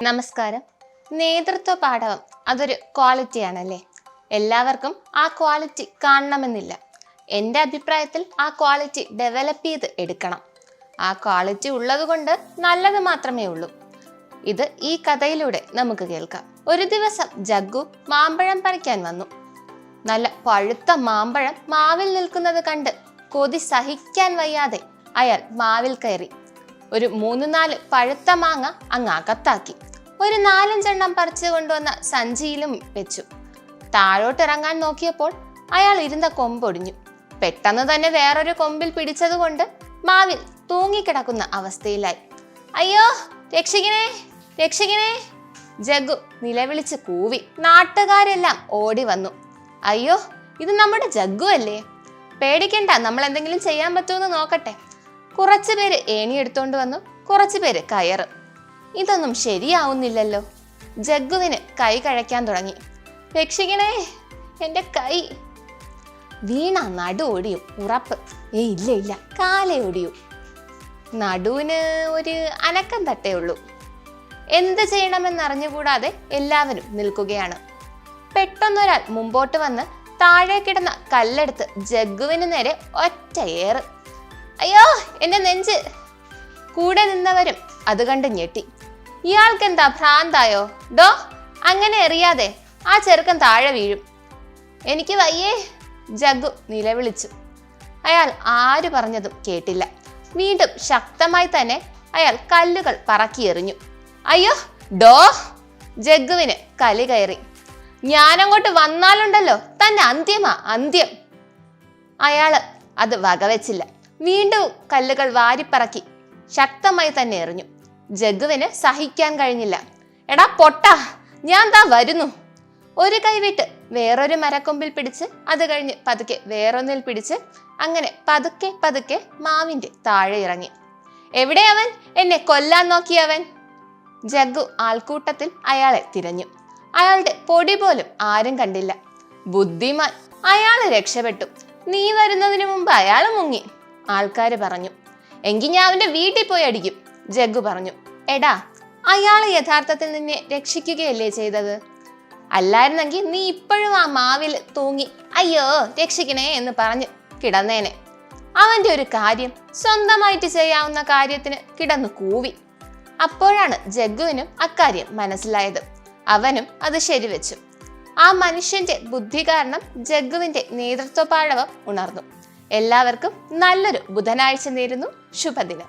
നമസ്കാരം. നേതൃത്വ പാഠവം അതൊരു ക്വാളിറ്റിയാണല്ലേ? എല്ലാവർക്കും ആ ക്വാളിറ്റി കാണണമെന്നില്ല. എൻ്റെ അഭിപ്രായത്തിൽ ആ ക്വാളിറ്റി ഡെവലപ്പ് ചെയ്ത് എടുക്കണം. ആ ക്വാളിറ്റി ഉള്ളത് കൊണ്ട് നല്ലത് മാത്രമേ ഉള്ളൂ. ഇത് ഈ കഥയിലൂടെ നമുക്ക് കേൾക്കാം. ഒരു ദിവസം ജഗ്ഗു മാമ്പഴം പറിക്കാൻ വന്നു. നല്ല പഴുത്ത മാമ്പഴം മാവിൽ നിൽക്കുന്നത് കണ്ട് കൊതി സഹിക്കാൻ വയ്യാതെ അയാൾ മാവിൽ കയറി ഒരു 3-4 പഴുത്ത മാങ്ങ അങ്ങ് അകത്താക്കി. ഒരു 4-5 എണ്ണം പറിച്ചു കൊണ്ടുവന്ന സഞ്ചിയിലും വെച്ചു. താഴോട്ടിറങ്ങാൻ നോക്കിയപ്പോൾ അയാൾ ഇരുന്ന കൊമ്പൊടിഞ്ഞു. പെട്ടെന്ന് തന്നെ വേറൊരു കൊമ്പിൽ പിടിച്ചതുകൊണ്ട് മാവിൽ തൂങ്ങിക്കിടക്കുന്ന അവസ്ഥയിലായി. അയ്യോ, രക്ഷിക്കണേ, രക്ഷിക്കണേ! ജഗ്ഗു നിലവിളിച്ച് കൂവി. നാട്ടുകാരെല്ലാം ഓടി വന്നു. അയ്യോ, ഇത് നമ്മുടെ ജഗ്ഗു അല്ലേ? പേടിക്കണ്ട, നമ്മൾ എന്തെങ്കിലും ചെയ്യാൻ പറ്റുമെന്ന് നോക്കട്ടെ. കുറച്ചു പേര് ഏണിയെടുത്തോണ്ട് വന്നു, കുറച്ചു പേര് കയറ്. ഇതൊന്നും ശരിയാവുന്നില്ലല്ലോ. ജഗ്ഗുവിന് കൈ കഴയ്ക്കാൻ തുടങ്ങി. രക്ഷിക്കണേ, എൻ്റെ കൈ! വീണ നടു ഒടിയും, ഉറപ്പ്. ഇല്ല ഇല്ല, കാലേ ഒടിയൂ. നടുവിന് ഒരു അനക്കം തട്ടേ ഉള്ളൂ. എന്ത് ചെയ്യണമെന്നറിഞ്ഞുകൂടാതെ എല്ലാവരും നിൽക്കുകയാണ്. പെട്ടെന്നൊരാൾ മുമ്പോട്ട് വന്ന് താഴെ കിടന്ന കല്ലെടുത്ത് ജഗ്ഗുവിന് നേരെ ഒറ്റ ഏറ്. അയ്യോ, എൻ്റെ നെഞ്ച്! കൂടെ നിന്നവരും അത് കണ്ട് ഞെട്ടി. ഇയാൾക്കെന്താ ഭ്രാന്തായോ? ഡോ, അങ്ങനെ എറിയാതെ, ആ ചെറുക്കൻ താഴെ വീഴും. എനിക്ക് വയ്യേ! ജഗ്ഗു നിലവിളിച്ചു. അയാൾ ആര് പറഞ്ഞതും കേട്ടില്ല. വീണ്ടും ശക്തമായി തന്നെ അയാൾ കല്ലുകൾ പറക്കിയെറിഞ്ഞു. അയ്യോ, ഡോ! ജഗ്ഗുവിന് കലി കയറി. ഞാനങ്ങോട്ട് വന്നാലുണ്ടല്ലോ തന്നെ അന്ത്യം. അയാള് അത് വകവെച്ചില്ല. വീണ്ടും കല്ലുകൾ വാരിപ്പറക്കി ശക്തമായി തന്നെ എറിഞ്ഞു. ജഗ്ഗുവിന് സഹിക്കാൻ കഴിഞ്ഞില്ല. എടാ പൊട്ടാ, ഞാൻ ദാ വരുന്നു. ഒരു കൈവിട്ട് വേറൊരു മരക്കൊമ്പിൽ പിടിച്ച്, അത് കഴിഞ്ഞ് പതുക്കെ വേറൊന്നിൽ പിടിച്ച്, അങ്ങനെ പതുക്കെ പതുക്കെ മാവിന്റെ താഴെ ഇറങ്ങി. എവിടെ അവൻ? എന്നെ കൊല്ലാൻ നോക്കിയവൻ! ജഗ്ഗു ആൾക്കൂട്ടത്തിൽ അയാളെ തിരഞ്ഞു. അയാളുടെ പൊടി പോലും ആരും കണ്ടില്ല. ബുദ്ധിമാൻ, അയാള് രക്ഷപ്പെട്ടു. നീ വരുന്നതിന് മുമ്പ് അയാൾ മുങ്ങി, ആൾക്കാര് പറഞ്ഞു. എങ്കിൽ ഞാൻ അവന്റെ വീട്ടിൽ പോയി അടിക്കും, ജഗ്ഗു പറഞ്ഞു. എടാ, അയാള് യഥാർത്ഥത്തിൽ നിന്നെ രക്ഷിക്കുകയല്ലേ ചെയ്തത്? അല്ലായിരുന്നെങ്കിൽ നീ ഇപ്പോഴും ആ മാവിൽ തൂങ്ങി അയ്യോ രക്ഷിക്കണേ എന്ന് പറഞ്ഞ് കിടന്നേനെ. അവന്റെ ഒരു കാര്യം, സ്വന്തമായിട്ട് ചെയ്യാവുന്ന കാര്യത്തിന് കിടന്നു കൂവി. അപ്പോഴാണ് ജഗ്ഗുവിനും അക്കാര്യം മനസ്സിലായത്. അവനും അത് ശരിവെച്ചു. ആ മനുഷ്യന്റെ ബുദ്ധി കാരണം ജഗ്ഗുവിന്റെ നേതൃത്വ പാടവം ഉണർന്നു. എല്ലാവർക്കും നല്ലൊരു ബുധനാഴ്ച നേരുന്നു. ശുഭദിനം.